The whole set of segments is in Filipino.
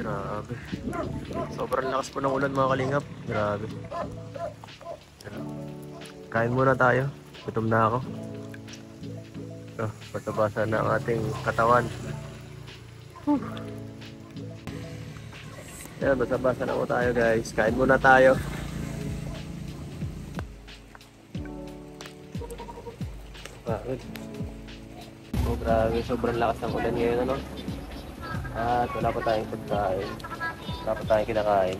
Grabe. Sobrang lakas po ng ulan mga kalingap. Grabe. Kain muna tayo. Gutom na ako. Patabasan na ang ating katawan. Ayan, basa-basa na po tayo guys. Kain muna tayo. Bakit? Oh, grabe. Sobrang lakas ng ulan ngayon, ano? At wala pa tayong pagkain. Wala pa tayong kinakain.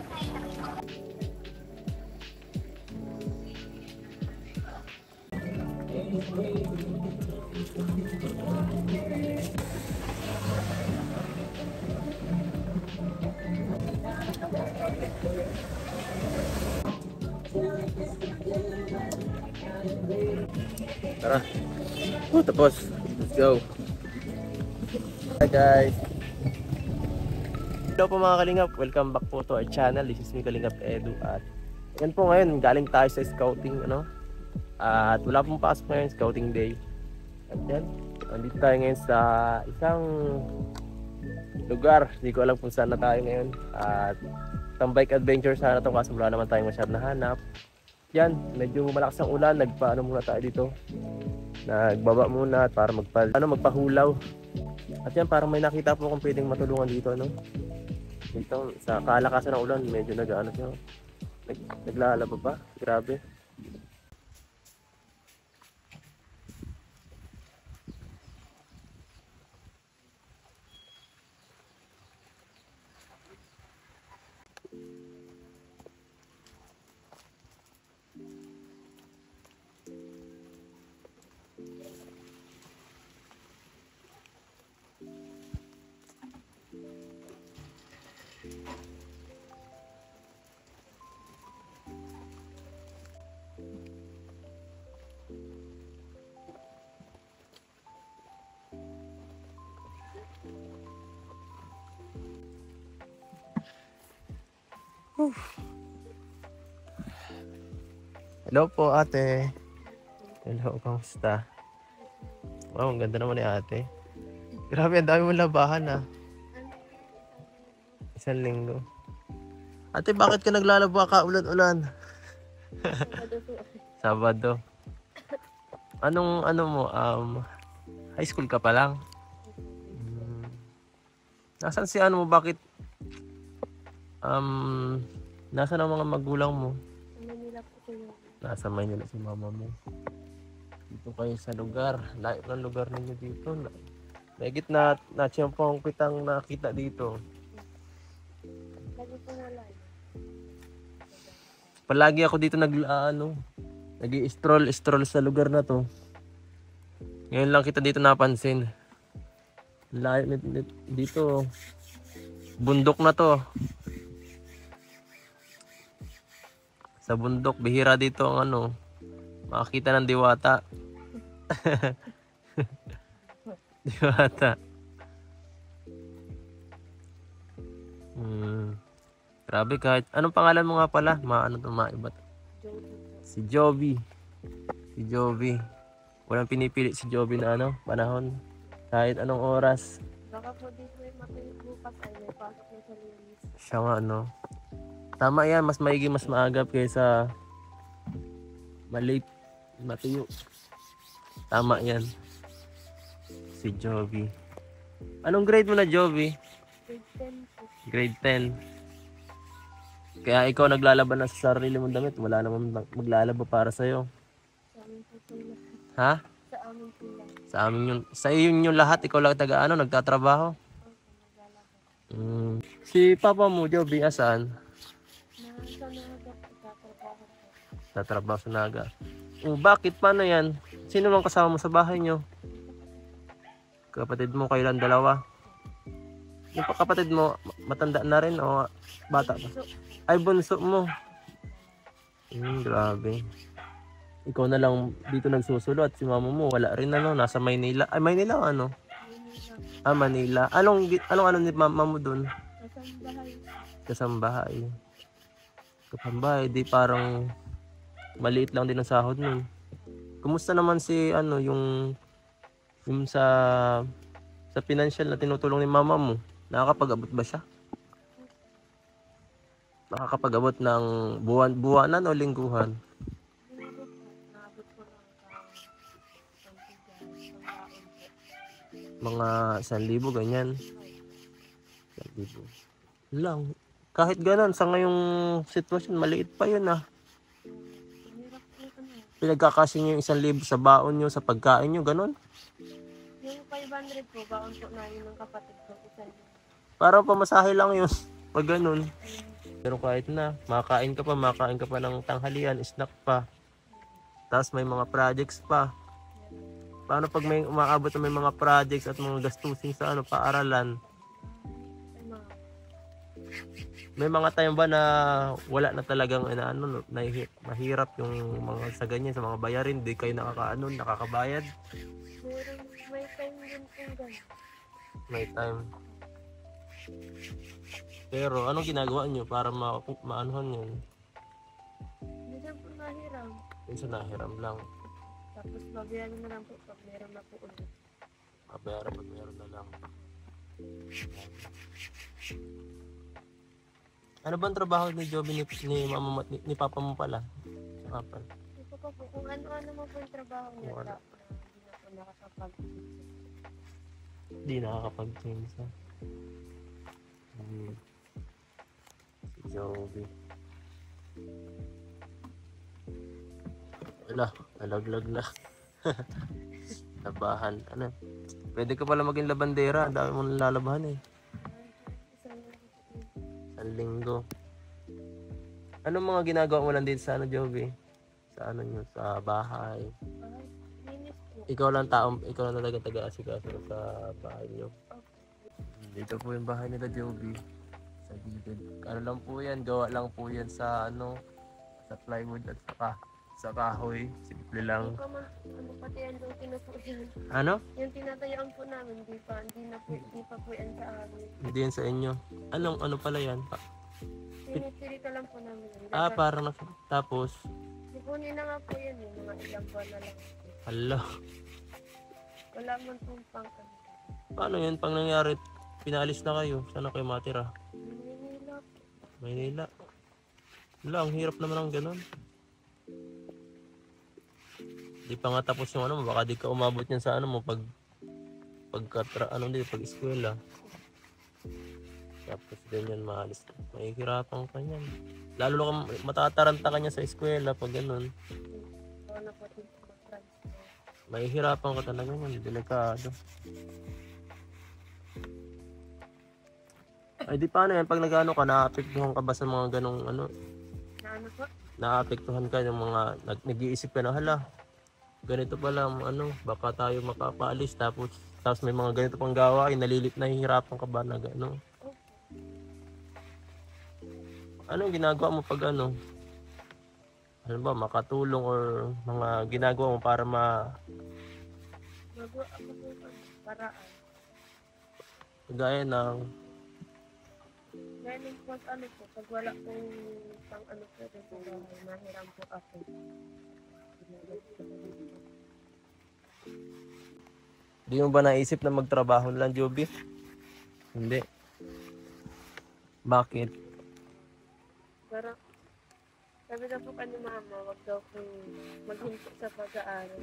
Tara. Tapos. Let's go. Hi guys. Hello po mga kalingap. Welcome back po to our channel. This is me, Kalingap Edu. At yan po ngayon, galing tayo sa scouting, ano? At wala pong pasok ngayon, scouting day. At yan, nandito tayo ngayon sa isang lugar. Hindi ko alam kung saan na tayo ngayon. At isang bike adventure sana ito kasi wala naman tayong masyadong nahanap. Yan, medyo malakas ang ulan. Nagpaano muna tayo dito. Nagbaba muna para magpahulaw. At yan, parang may nakita po kung pwedeng matulungan dito, no? Dito, sa kalakasan ng ulan, medyo naglalaba pa. Grabe. Hello po ate. Hello, kamusta? Wow, ang ganda naman ni ate. Grabe, ang dami mong labahan ah. Isang linggo. Ate, bakit ka naglalaba ka ulan-ulan? Sabado. Anong ano mo? High school ka pa lang? Nasaan si ano mo? Bakit? Nasaan ang mga magulang mo? Manila po kayo. Nasa Maynila si mama mo. Dito kayo sa lugar. Layo ng lugar ninyo dito. Megit na tiyempong kitang nakita dito. Lagi po wala. Palagi ako dito nag-i-stroll sa lugar na to. Ngayon lang kita dito napansin. Layo dito. Bundok na to. Sa bundok, bihira dito ang makakita ng diwata. Diwata. Grabe kahit. Anong pangalan mo nga pala? Maiba. Si Jovi. Si Jovi. Walang pinipili si Jovi na panahon. Kahit anong oras. Baka po dito ay matuloy bukas ay may pasok na sa linis. Siya nga Tama yan, mas maigi, mas maagap kaysa malate, matuyo. Tama yan. Si Jovi. Anong grade mo na, Jovi? Grade 10 po. Grade 10. Kaya ikaw naglalaban na sa sarili mong damit. Wala naman maglalaba para sa'yo. Sa amin po po lahat. Ha? Sa amin po lahat. Sa iyo yung lahat. Ikaw lang nagtatrabaho. Si papa mo, Jovi, asan? Nasa Naga po, tatrabaho po. Tatrabaho sa Naga. Bakit? Paano yan? Sino mang kasama mo sa bahay nyo? Kapatid mo, kayo lang dalawa? Yung kapatid mo, matanda na rin o bata pa? Ay, bunso mo. Grabe. Ikaw na lang dito nagsusulot. Si mama mo, wala rin nasa Maynila. Ay, Maynila Manila. Manila. Anong ni mama mo dun? Kasambahay. Kasambahay. Kasambahay, di parang maliit lang din ang sahod nun. Kumusta naman si yung sa financial na tinutulong ni mama mo? Nakakapag-abot ba siya? nakakapag-abot ng buwanan o lingguhan? Linggo po, naabot ko lang sa pampigan, pangbaon po. Mga 1,000 ganyan. Ay, 1,000 lang. Kahit ganun, sa ngayong sitwasyon, maliit pa yun ah. mahirap po ano. Pinagkakasya nyo yung 1,000 sa baon nyo, sa pagkain nyo, ganun. Yung 500 po, baon po namin ng kapatid ko. Isa yun. Parang pamasahe lang yun. Pag ganun. Ayun. Pero kahit na, makain ka pa ng tanghalian, snack pa. Tapos may mga projects pa. Paano pag may umaabot na may mga projects at mga gastusin sa paaralan? Ay, mga May mga time ba na wala na talagang mahirap yung mga sa ganyan, sa mga bayarin, di kayo nakakabayad? meron, may time din po gano'n. May time. Pero anong ginagawa nyo para maanuhan yun? Minsan po nahiram. Minsan nahiram lang. Tapos babayaran na lang po pag meron na po ulit. Mabayaran pag meron na lang. Ano bang trabaho ni Joby ni mama mo, ni papa mo pala? Sa kapal. Ito pa po, kung ano-ano mo po yung trabaho niya Wala. na hindi na po nakakapag Hindi nakakapag-change ha. Si Joby. Wala, nalaglag na. Labahan. Ano? Pwede ka pala maging labandera. Ang dami mo nalalabahan eh. isang Ang linggo. Anong mga ginagawa mo lang din sa Joby? Sa nyo, sa bahay. bahay. Linis po. Ikaw lang talaga taga-asikaso sa bahay nyo. Dito po yung bahay nila Joby. Sa gilid. Ano lang po yan, gawa lang po yan sa sa plywood at sa kahoy. Simple lang. Hindi pa man, ano pati yan doon po yan. Ano? Yung tinatayaan po namin, hindi pa po yan sa amin. Hindi yan sa inyo. Ano pala yan? Tinitiri ka lang po namin. Yan. Parang tapos, Ipunin na nga po yan eh, mga ilang buwan na lang. hala. Wala man pong pang ano. Paano yan? Pag nangyari, pinalis na kayo. Saan na kayo matira? Manila po. Maynila. Wala, ang hirap naman ang ganun. Di pa nga tapos yung baka di ka umabot yan sa mo pag eskwela. Tapos ganyan maalis. Mahihirapan ka niyan. Lalo kang matataranta ka niya sa eskwela pag ganun. Oo na po din po mag-transfer. Mahihirapan ka talaga niyan. Delikado. Ay di paano yan pag nag-ano ka, naapektuhan ka ba sa mga ganong Na ano po? naapektuhan ka ng mga nag-iisip ka na hala. Ganito pala baka tayo makapaalis tapos may mga ganito pang gawain, nahihirapan ka ba na gano'n? Anong ginagawa mo pag ba makatulong or mga ginagawa mo para Magawa ako po paraan. gaya ng Ganun po pag wala pong pang po rin po bahay, mahiram po ako. di mo ba naisip na magtrabaho lang, Joby? Hindi. Bakit? Parang, sabi na po ni mama, wag daw po maghinto sa pag-aaral.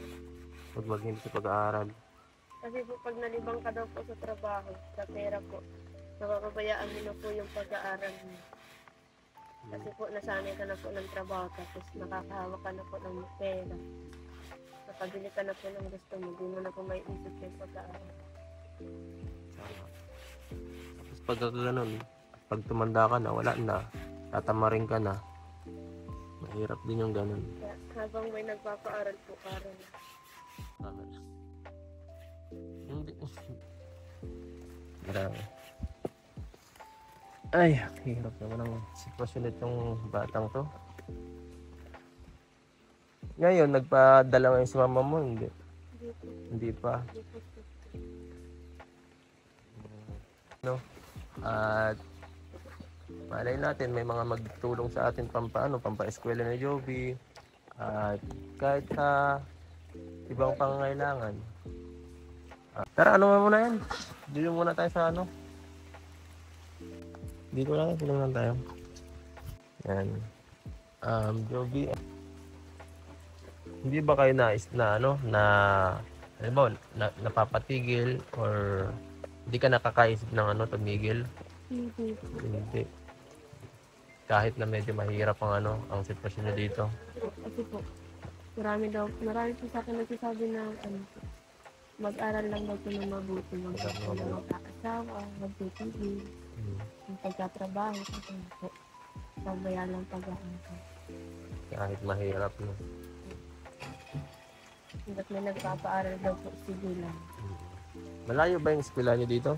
Huwag maging sa pag-aaral. Kasi po pag nalibang ka daw po sa trabaho, sa pera po, napapabayaan mo na po yung pag-aaral mo. Kasi po nasanay ka na po ng trabaho, tapos nakakahawak ka na po ng pera. Nakabili ka na po ng gusto mo, di mo na po may isip yung pag-aaral. Tama. Tapos pag gano'n, pag tumanda ka na, wala na, tatamarin ka na. Mahirap din yung gano'n. Kaya habang may nagpapaaral po, aral. Tama na. Hindi. Grabe. Ay, hirap naman ang sitwasyon nitong batang to. Ngayon, nagpadala ngayon si mama mo, hindi? Hindi po, Hindi pa. hindi po. At malay natin, may mga magtulong sa atin pampa-eskwela ni Joby. At kahit sa ibang pangangailangan. Tara, muna yan? Dito muna tayo sa Dito lang tayo. Yan. Joby, hindi ba kayo na ano, halimbawa, napapatigil or hindi ka nakakaisip ng ano, tumigil? Hindi. Hindi. Kahit na medyo mahirap ang ano, ang sitwasyon nyo dito. Kasi po, marami po sa akin nagsasabi na ano po, mag-aral lang daw po ng mabuti, mag-asawa, magtitigil, Hmm. yung pagkatrabaho, kasi po, pabayaan lang pag-aaral. Kahit mahirap, no? Hanggat may nagpapaaral daw po, sige lang. Malayo ba yung eskwela nyo dito?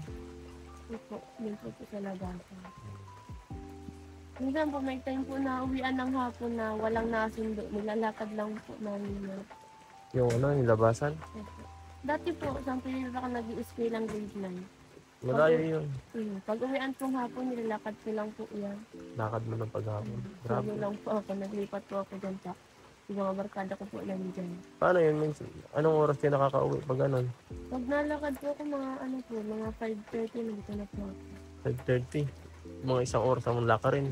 Yun po sa labasan. Minsan po may time po na uwian ng hapon na walang nasundo. Nilalakad lang po namin yun. Yung ano, yung labasan? Dati po, saan po yun ako nag-i-eskwela ng grade 9. Malayo yun. Pag uwian pong hapon, nilalakad ko lang po yan. Lakad mo ng paghapon. Grabe. Grabe lang po ako, naglipat po ako dyan sa yung mga barkada ko po nandyan. Paano yun? Minsan, anong oras kayo nakakauwi pag ganun? Pag nalakad po ako mga 5:30, nandito na po ako. 5:30. Mga isang oras ang laka rin.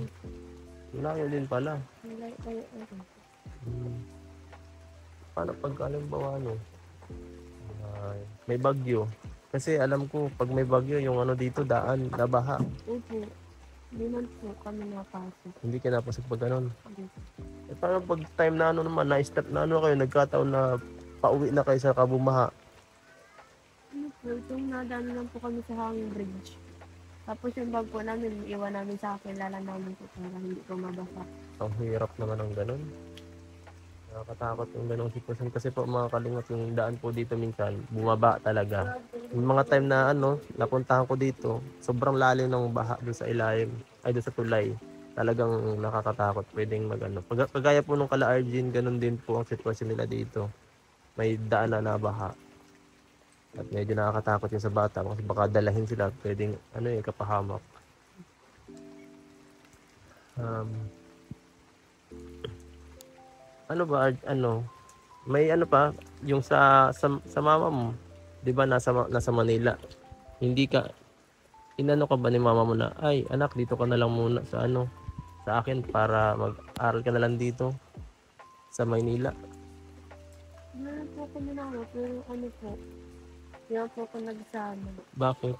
Malayo din pala. Nalay kayo ako. Paano pag halimbawa ano? May bagyo. Kasi alam ko pag may bagyo yung ano dito daan nabaha. Opo, hindi man po kami napasok. Hindi ka napasok pag ganun. Hindi. Eh paano pag time na ano naman na-start na ano kayo nagkataon na pauwi na kayo sa Kabumaha? Ano po, itong nadaan lang po kami sa hanging bridge. Tapos yung bag po namin, iwan namin sa kilala namin po para hindi ko mabasa. Ang hirap naman ng ganun. Nakakatakot yung ganung sitwasyon kasi po mga kalingap yung daan po dito minsan bumaba talaga. Yung mga time na ano, napuntahan ko dito, sobrang lalim ng baha doon sa ilalim, ay doon sa tulay. Talagang nakakatakot, pwedeng magano. Kagaya po nung kala Arjun, ganun din po ang sitwasyon nila dito. May daan na nabaha. At medyo nakakatakot yung sa bata kasi baka dalahin sila, pwedeng ano kapahamak. Ano ba ano? May ano pa yung sa mama mo, 'di ba nasa Manila. Hindi ka inano ka ba ni mama mo na, ay anak dito ka na lang muna sa ano sa akin para mag-aral ka na lang dito sa Maynila. Meron po kami pero ano po, yan po ako nagsama. Bakit?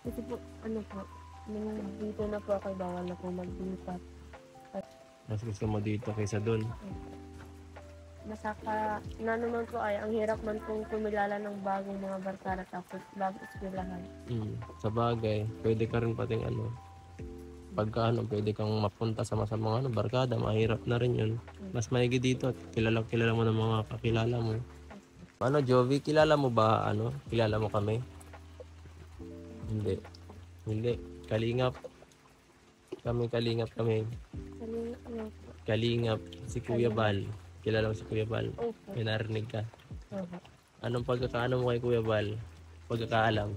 Kasi po, ano po, nung dito na po ako, bawal na po maglipat. Mas gusto mo dito kaysa doon? Masaka, na naman po ay, ang hirap man pong kumilala ng bagong mga barkada tapos bagong eskwelahan. Sa bagay, pwede ka rin pating ano, pagka ano, pwede kang mapunta sa mga ano, barkada, mahirap na rin yun. Mas maigi dito at kilala mo ng mga kakilala mo. Ano, Jovi, kilala mo ba, ano, kilala mo kami? Hindi. Kalingap. Kalingap kami. Kalingap, si Kuya Bal. Kilala mo si Kuya Bal? Opo. May narinig ka? Opo. Anong pagkakaano mo kay Kuya Bal? Pagkakaalam?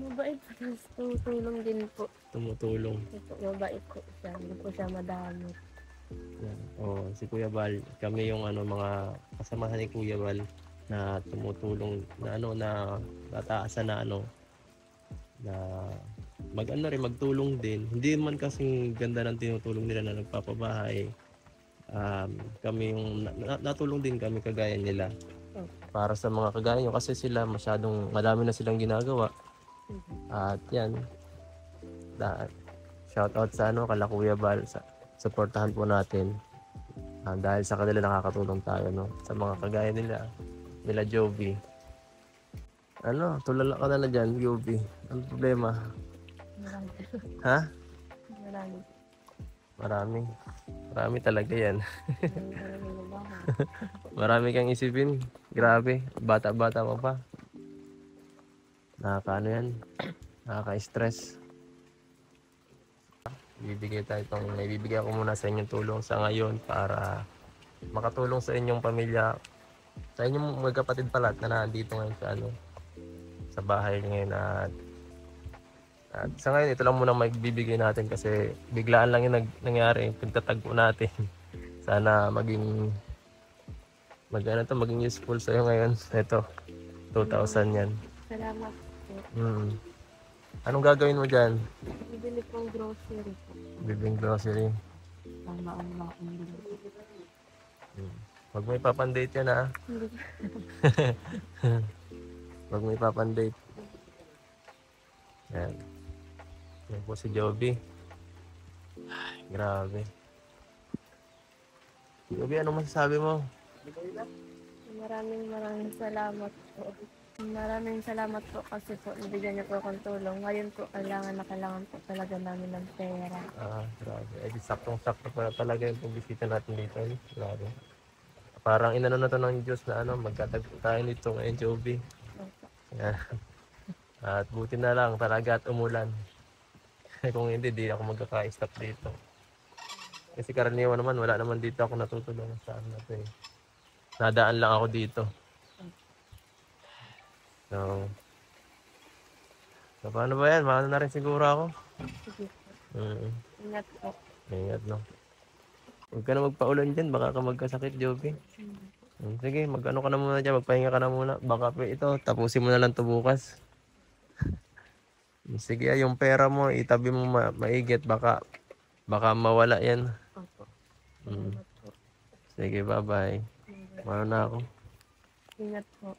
Mabait po, tapos tumutulong din po. Tumutulong. Mabait po siya, hindi po siya madamot. Yan. Si Kuya Bal, kami yung ano mga kasamahan ni Kuya Bal na tumutulong na ano na tataasan na ano na magtulong din. Hindi man kasing ganda ng tinutulong nila na nagpapabahay. Kami yung natulong din kami kagaya nila. Para sa mga kagaya nyo kasi sila madami na silang ginagawa. At yan. Shout out sa ano kala Kuya Bal, suportahan po natin. Dahil sa kanila nakakatulong tayo no sa mga kagaya nila Jovi. Ano, tulala ka na dyan, Jovi. Ano problema? Marami. Ha? Marami. Marami talaga yan. Marami kang isipin. Grabe, bata-bata mo pa. Nakakaano yan? Nakaka-stress. Ibibigay ako muna sa inyong tulong sa ngayon para makatulong sa inyong pamilya. Sa inyong magkapatid pala na nandito ngayon sa bahay ngayon at sa ngayon ito lang muna magbibigay natin kasi biglaan lang yung nangyari, pagtatagpo natin. Sana maging useful sa iyo ngayon. Ito 2,000 yan. Salamat po. Anong gagawin mo diyan? Bibili bibili pong grocery po. Bibing grocery. Tama. Huwag mo ipapandate yan ha. Hindi Huwag mo ipapandate. Yan. Yan po si Joby. Ay, grabe. Joby, anong masasabi mo? Maraming salamat po. Maraming salamat po kasi po nabigyan niyo po akong tulong. Ngayon po kailangan po talaga namin ng pera. Grabe. Eh, di saktong-sakto pala talaga yung pagbisita natin dito. Eh. Grabe. Parang inano na to ng Diyos na magkatagpo tayo nito ngayon, Joby. Yan. At buti na lang talaga at umulan. Kung hindi, di ako magkaka-stop dito. Kasi karaniwan naman, wala naman dito ako natutulungan sa ano to eh. Nadaan lang ako dito. So paano ba yan? Maano na rin siguro ako? Sige po. Ingat po. Ingat no. Huwag ka na magpaulan dyan, baka ka magkasakit, Joby. Sige, mag-ano ka na muna dyan, magpahinga ka na muna. Baka ito, tapusin mo na lang to bukas. Sige, yung pera mo, itabi mo maigit, baka mawala yan. Opo. Mm. Salamat po. Sige, bye-bye. Maano na ako. Ingat po.